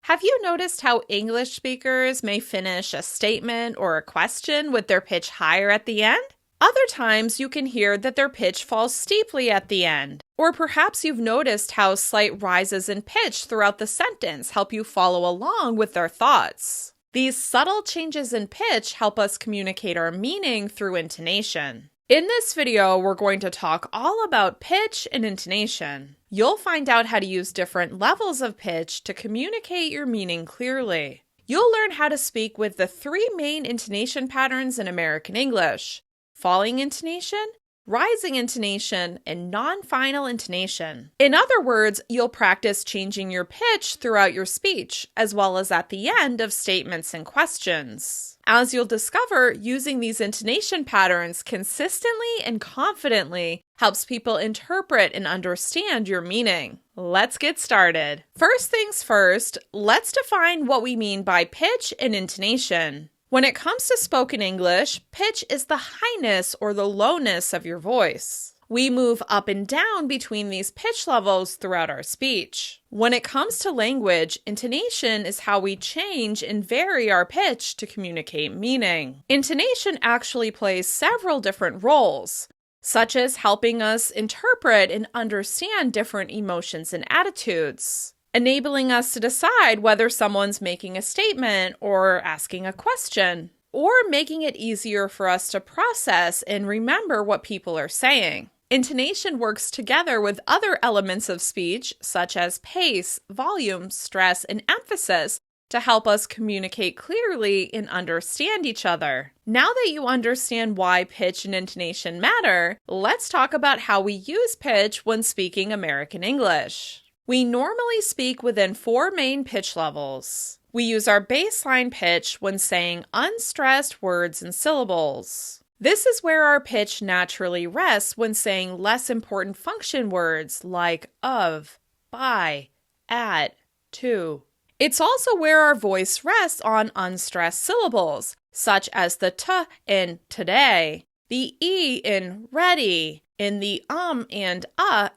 Have you noticed how English speakers may finish a statement or a question with their pitch higher at the end? Other times you can hear that their pitch falls steeply at the end. Or perhaps you've noticed how slight rises in pitch throughout the sentence help you follow along with their thoughts. These subtle changes in pitch help us communicate our meaning through intonation. In this video, we're going to talk all about pitch and intonation. You'll find out how to use different levels of pitch to communicate your meaning clearly. You'll learn how to speak with the three main intonation patterns in American English: falling intonation, rising intonation, and non-final intonation. In other words, you'll practice changing your pitch throughout your speech, as well as at the end of statements and questions. As you'll discover, using these intonation patterns consistently and confidently helps people interpret and understand your meaning. Let's get started. First things first, let's define what we mean by pitch and intonation. When it comes to spoken English, pitch is the highness or the lowness of your voice. We move up and down between these pitch levels throughout our speech. When it comes to language, intonation is how we change and vary our pitch to communicate meaning. Intonation actually plays several different roles, such as helping us interpret and understand different emotions and attitudes, enabling us to decide whether someone's making a statement or asking a question, or making it easier for us to process and remember what people are saying. Intonation works together with other elements of speech, such as pace, volume, stress, and emphasis, to help us communicate clearly and understand each other. Now that you understand why pitch and intonation matter, let's talk about how we use pitch when speaking American English. We normally speak within four main pitch levels. We use our baseline pitch when saying unstressed words and syllables. This is where our pitch naturally rests when saying less important function words like of, by, at, to. It's also where our voice rests on unstressed syllables, such as the t in today, the e in ready, and the and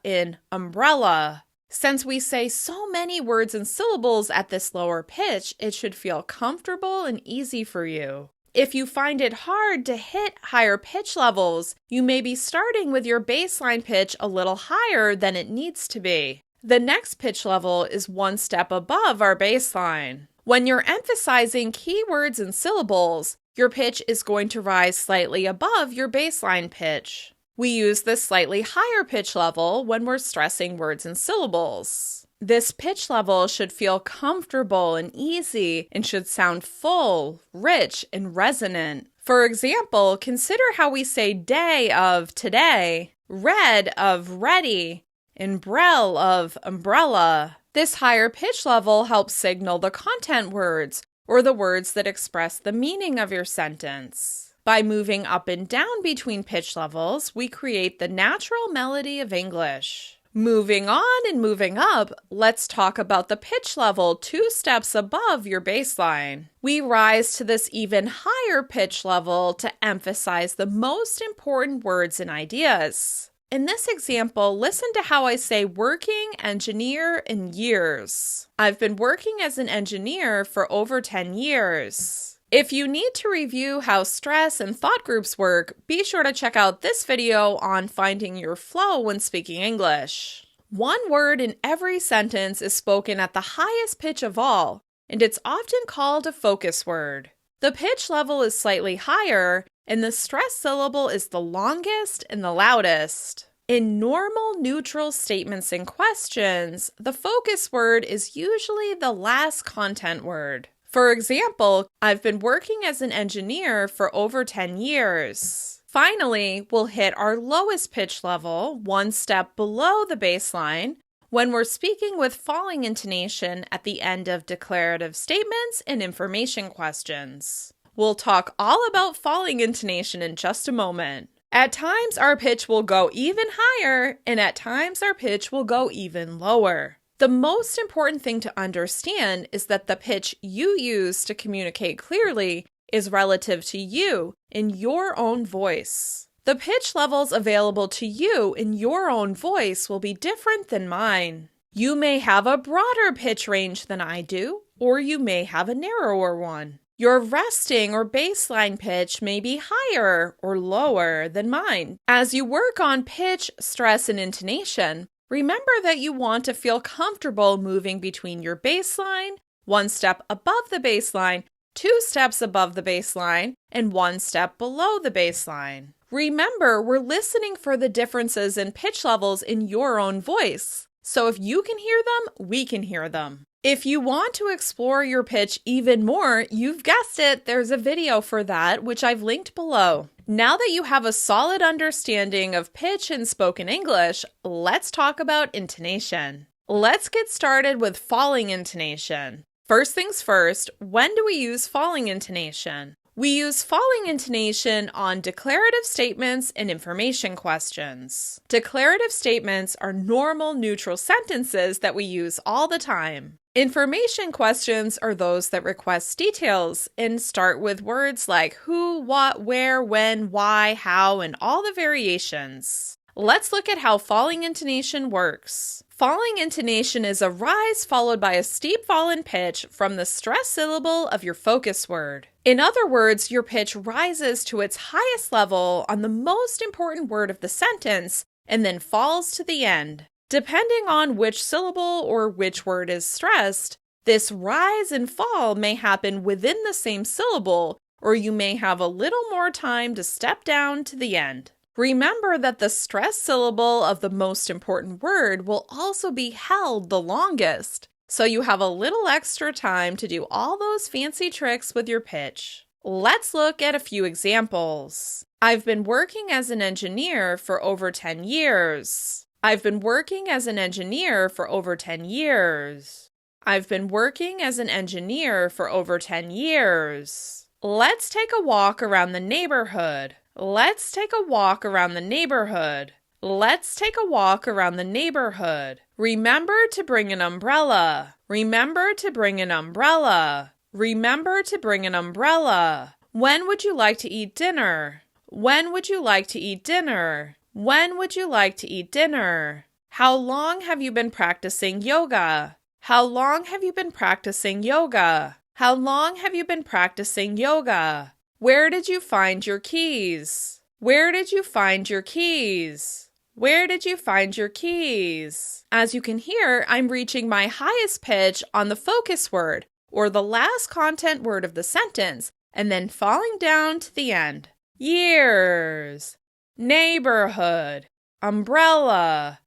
in umbrella. Since we say so many words and syllables at this lower pitch, it should feel comfortable and easy for you. If you find it hard to hit higher pitch levels, you may be starting with your baseline pitch a little higher than it needs to be. The next pitch level is one step above our baseline. When you're emphasizing key words and syllables, your pitch is going to rise slightly above your baseline pitch. We use this slightly higher pitch level when we're stressing words and syllables. This pitch level should feel comfortable and easy and should sound full, rich, and resonant. For example, consider how we say day of today, red of ready, and brel of umbrella. This higher pitch level helps signal the content words, or the words that express the meaning of your sentence. By moving up and down between pitch levels, we create the natural melody of English. Moving on and moving up, let's talk about the pitch level 2 steps above your baseline. We rise to this even higher pitch level to emphasize the most important words and ideas. In this example, listen to how I say working engineer in years. I've been working as an engineer for over 10 years. If you need to review how stress and thought groups work, be sure to check out this video on finding your flow when speaking English. One word in every sentence is spoken at the highest pitch of all, and it's often called a focus word. The pitch level is slightly higher, and the stress syllable is the longest and the loudest. In normal neutral statements and questions, the focus word is usually the last content word. For example, I've been working as an engineer for over 10 years. Finally, we'll hit our lowest pitch level, one step below the baseline, when we're speaking with falling intonation at the end of declarative statements and information questions. We'll talk all about falling intonation in just a moment. At times, our pitch will go even higher, and at times, our pitch will go even lower. The most important thing to understand is that the pitch you use to communicate clearly is relative to you in your own voice. The pitch levels available to you in your own voice will be different than mine. You may have a broader pitch range than I do, or you may have a narrower one. Your resting or baseline pitch may be higher or lower than mine. As you work on pitch, stress, and intonation, remember that you want to feel comfortable moving between your baseline, 1 step above the baseline, 2 steps above the baseline, and 1 step below the baseline. Remember, we're listening for the differences in pitch levels in your own voice. So if you can hear them, we can hear them. If you want to explore your pitch even more, you've guessed it, there's a video for that, which I've linked below. Now that you have a solid understanding of pitch in spoken English, let's talk about intonation. Let's get started with falling intonation. First things first, when do we use falling intonation? We use falling intonation on declarative statements and information questions. Declarative statements are normal neutral sentences that we use all the time. Information questions are those that request details and start with words like who, what, where, when, why, how, and all the variations. Let's look at how falling intonation works. Falling intonation is a rise followed by a steep fall in pitch from the stress syllable of your focus word. In other words, your pitch rises to its highest level on the most important word of the sentence and then falls to the end. Depending on which syllable or which word is stressed, this rise and fall may happen within the same syllable, or you may have a little more time to step down to the end. Remember that the stress syllable of the most important word will also be held the longest, so you have a little extra time to do all those fancy tricks with your pitch. Let's look at a few examples. I've been working as an engineer for over 10 years. I've been working as an engineer for over 10 years. I've been working as an engineer for over 10 years. Let's take a walk around the neighborhood. Let's take a walk around the neighborhood. Let's take a walk around the neighborhood. Remember to bring an umbrella. Remember to bring an umbrella. Remember to bring an umbrella. When would you like to eat dinner? When would you like to eat dinner? When would you like to eat dinner? How long have you been practicing yoga? How long have you been practicing yoga? How long have you been practicing yoga? Where did you find your keys? Where did you find your keys? Where did you find your keys? As you can hear, I'm reaching my highest pitch on the focus word, or the last content word of the sentence, and then falling down to the end. Years, neighborhood, umbrella,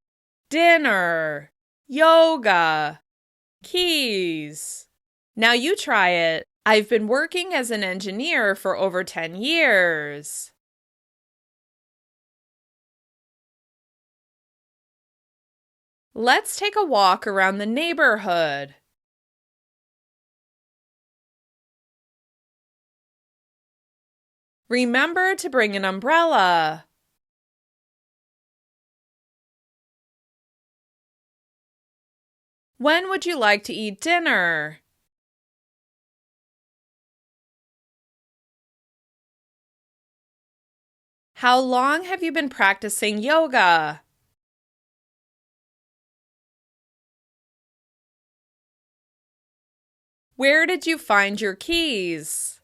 dinner, yoga, keys. Now you try it. I've been working as an engineer for over 10 years. Let's take a walk around the neighborhood. Remember to bring an umbrella. When would you like to eat dinner? How long have you been practicing yoga? Where did you find your keys?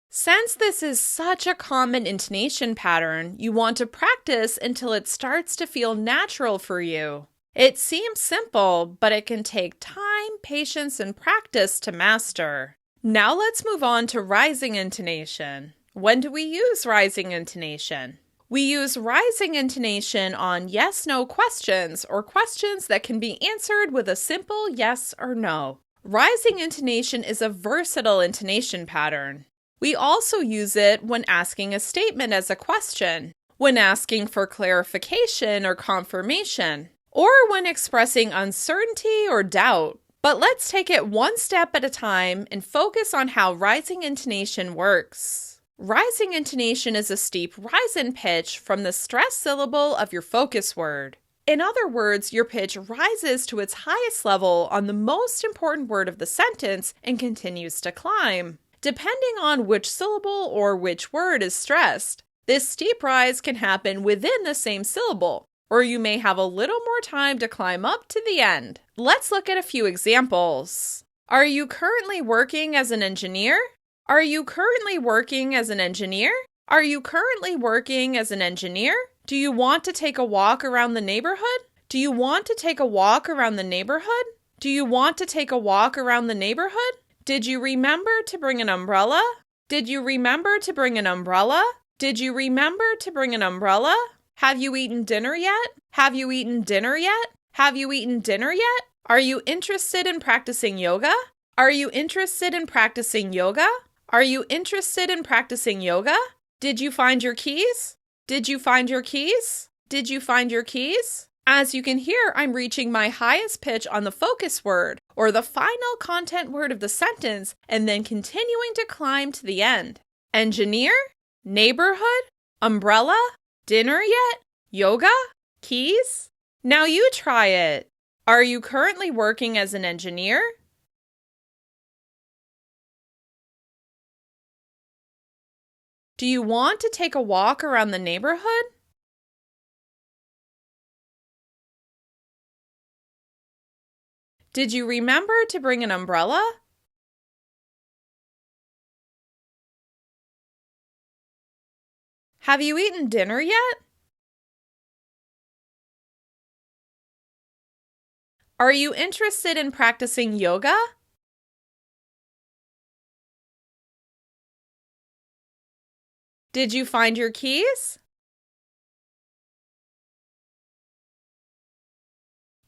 Since this is such a common intonation pattern, you want to practice until it starts to feel natural for you. It seems simple, but it can take time, patience, and practice to master. Now let's move on to rising intonation. When do we use rising intonation? We use rising intonation on yes-no questions or questions that can be answered with a simple yes or no. Rising intonation is a versatile intonation pattern. We also use it when asking a statement as a question, when asking for clarification or confirmation, or when expressing uncertainty or doubt. But let's take it one step at a time and focus on how rising intonation works. Rising intonation is a steep rise in pitch from the stress syllable of your focus word. In other words, your pitch rises to its highest level on the most important word of the sentence and continues to climb. Depending on which syllable or which word is stressed, this steep rise can happen within the same syllable, or you may have a little more time to climb up to the end. Let's look at a few examples. Are you currently working as an engineer? Are you currently working as an engineer? Are you currently working as an engineer? Do you want to take a walk around the neighborhood? Do you want to take a walk around the neighborhood? Do you want to take a walk around the neighborhood? Did you remember to bring an umbrella? Did you remember to bring an umbrella? Did you remember to bring an umbrella? Have you eaten dinner yet? Have you eaten dinner yet? Have you eaten dinner yet? Are you interested in practicing yoga? Are you interested in practicing yoga? Are you interested in practicing yoga? Did you find your keys? Did you find your keys? Did you find your keys? As you can hear, I'm reaching my highest pitch on the focus word, or the final content word of the sentence, and then continuing to climb to the end. Engineer, neighborhood, umbrella, dinner yet, yoga, keys. Now you try it. Are you currently working as an engineer? Do you want to take a walk around the neighborhood? Did you remember to bring an umbrella? Have you eaten dinner yet? Are you interested in practicing yoga? Did you find your keys?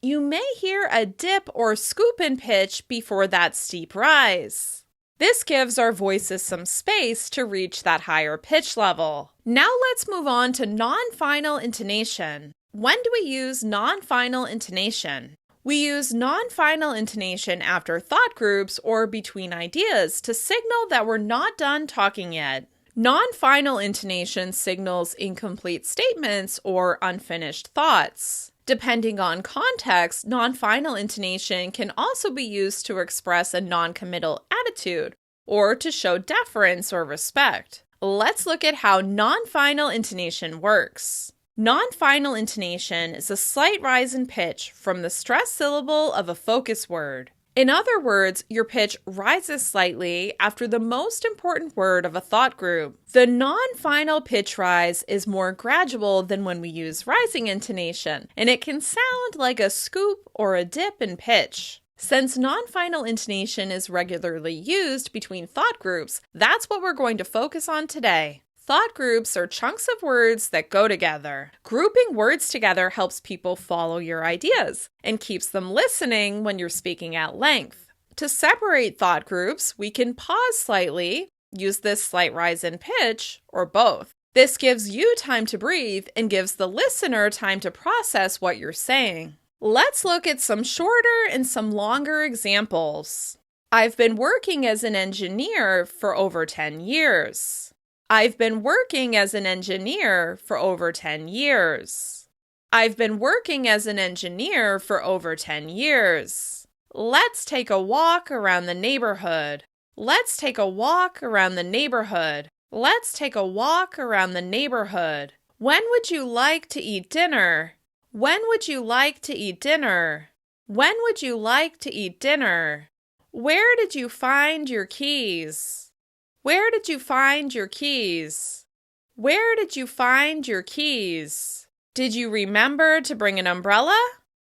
You may hear a dip or scoop in pitch before that steep rise. This gives our voices some space to reach that higher pitch level. Now let's move on to non-final intonation. When do we use non-final intonation? We use non-final intonation after thought groups or between ideas to signal that we're not done talking yet. Non-final intonation signals incomplete statements or unfinished thoughts. Depending on context, non-final intonation can also be used to express a non-committal attitude or to show deference or respect. Let's look at how non-final intonation works. Non-final intonation is a slight rise in pitch from the stressed syllable of a focus word. In other words, your pitch rises slightly after the most important word of a thought group. The non-final pitch rise is more gradual than when we use rising intonation, and it can sound like a scoop or a dip in pitch. Since non-final intonation is regularly used between thought groups, that's what we're going to focus on today. Thought groups are chunks of words that go together. Grouping words together helps people follow your ideas and keeps them listening when you're speaking at length. To separate thought groups, we can pause slightly, use this slight rise in pitch, or both. This gives you time to breathe and gives the listener time to process what you're saying. Let's look at some shorter and some longer examples. I've been working as an engineer for over 10 years. I've been working as an engineer for over 10 years. I've been working as an engineer for over 10 years. Let's take a walk around the neighborhood. Let's take a walk around the neighborhood. Let's take a walk around the neighborhood. When would you like to eat dinner? When would you like to eat dinner? When would you like to eat dinner? Where did you find your keys? Where did you find your keys? Where did you find your keys? Did you remember to bring an umbrella?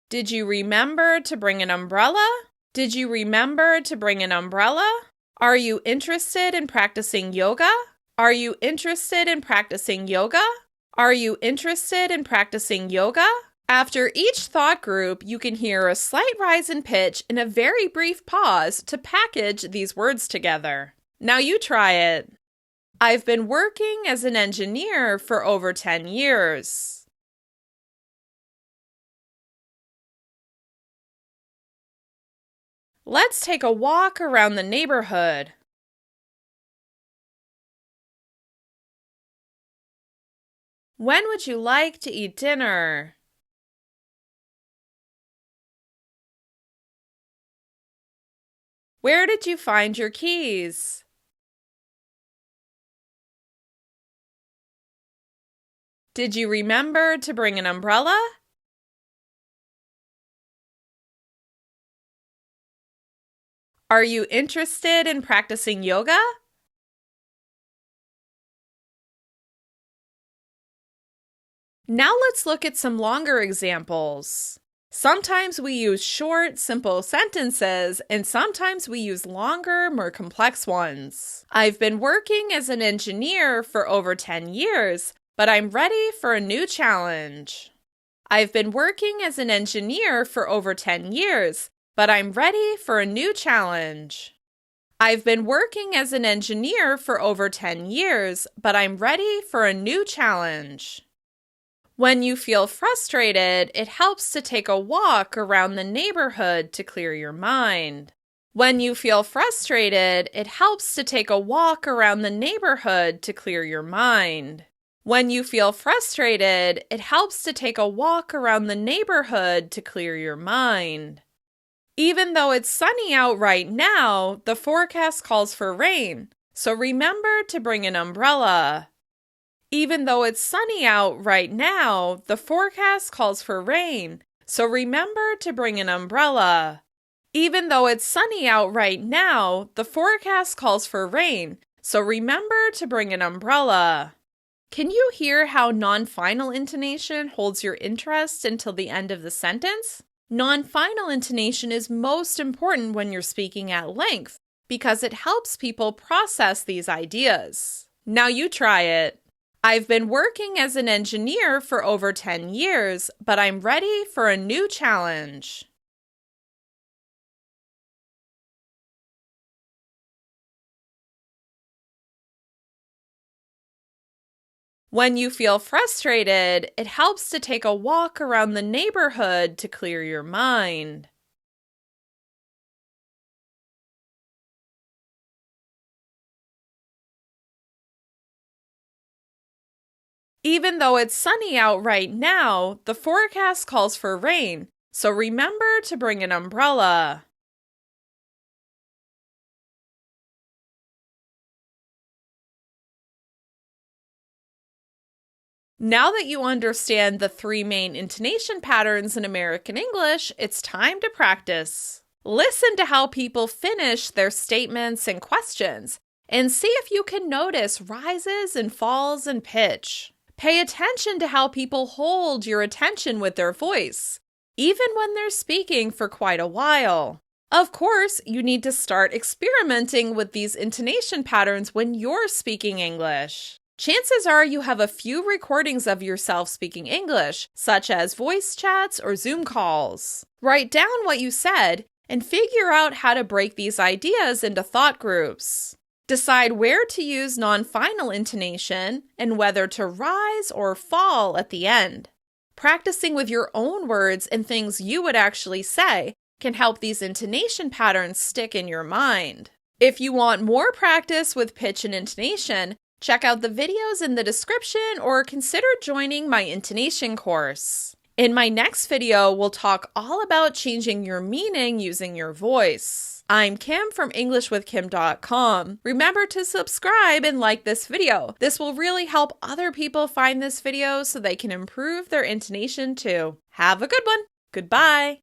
Did you remember to bring an umbrella? Did you remember to bring an umbrella? Are you interested in practicing yoga? Are you interested in practicing yoga? Are you interested in practicing yoga? After each thought group, you can hear a slight rise in pitch and a very brief pause to package these words together. Now you try it. I've been working as an engineer for over 10 years. Let's take a walk around the neighborhood. When would you like to eat dinner? Where did you find your keys? Did you remember to bring an umbrella? Are you interested in practicing yoga? Now let's look at some longer examples. Sometimes we use short, simple sentences, and sometimes we use longer, more complex ones. I've been working as an engineer for over 10 years, but I'm ready for a new challenge. I've been working as an engineer for over 10 years, but I'm ready for a new challenge. I've been working as an engineer for over 10 years, but I'm ready for a new challenge. When you feel frustrated, it helps to take a walk around the neighborhood to clear your mind. When you feel frustrated, it helps to take a walk around the neighborhood to clear your mind. When you feel frustrated, it helps to take a walk around the neighborhood to clear your mind. Even though it's sunny out right now, the forecast calls for rain, so remember to bring an umbrella. Even though it's sunny out right now, the forecast calls for rain, so remember to bring an umbrella. Even though it's sunny out right now, the forecast calls for rain, so remember to bring an umbrella. Can you hear how non-final intonation holds your interest until the end of the sentence? Non-final intonation is most important when you're speaking at length because it helps people process these ideas. Now you try it. I've been working as an engineer for over 10 years, but I'm ready for a new challenge. When you feel frustrated, it helps to take a walk around the neighborhood to clear your mind. Even though it's sunny out right now, the forecast calls for rain, so remember to bring an umbrella. Now that you understand the 3 main intonation patterns in American English, it's time to practice. Listen to how people finish their statements and questions, and see if you can notice rises and falls in pitch. Pay attention to how people hold your attention with their voice, even when they're speaking for quite a while. Of course, you need to start experimenting with these intonation patterns when you're speaking English. Chances are you have a few recordings of yourself speaking English, such as voice chats or Zoom calls. Write down what you said and figure out how to break these ideas into thought groups. Decide where to use non-final intonation and whether to rise or fall at the end. Practicing with your own words and things you would actually say can help these intonation patterns stick in your mind. If you want more practice with pitch and intonation, check out the videos in the description or consider joining my intonation course. In my next video, we'll talk all about changing your meaning using your voice. I'm Kim from EnglishWithKim.com. Remember to subscribe and like this video. This will really help other people find this video so they can improve their intonation too. Have a good one. Goodbye.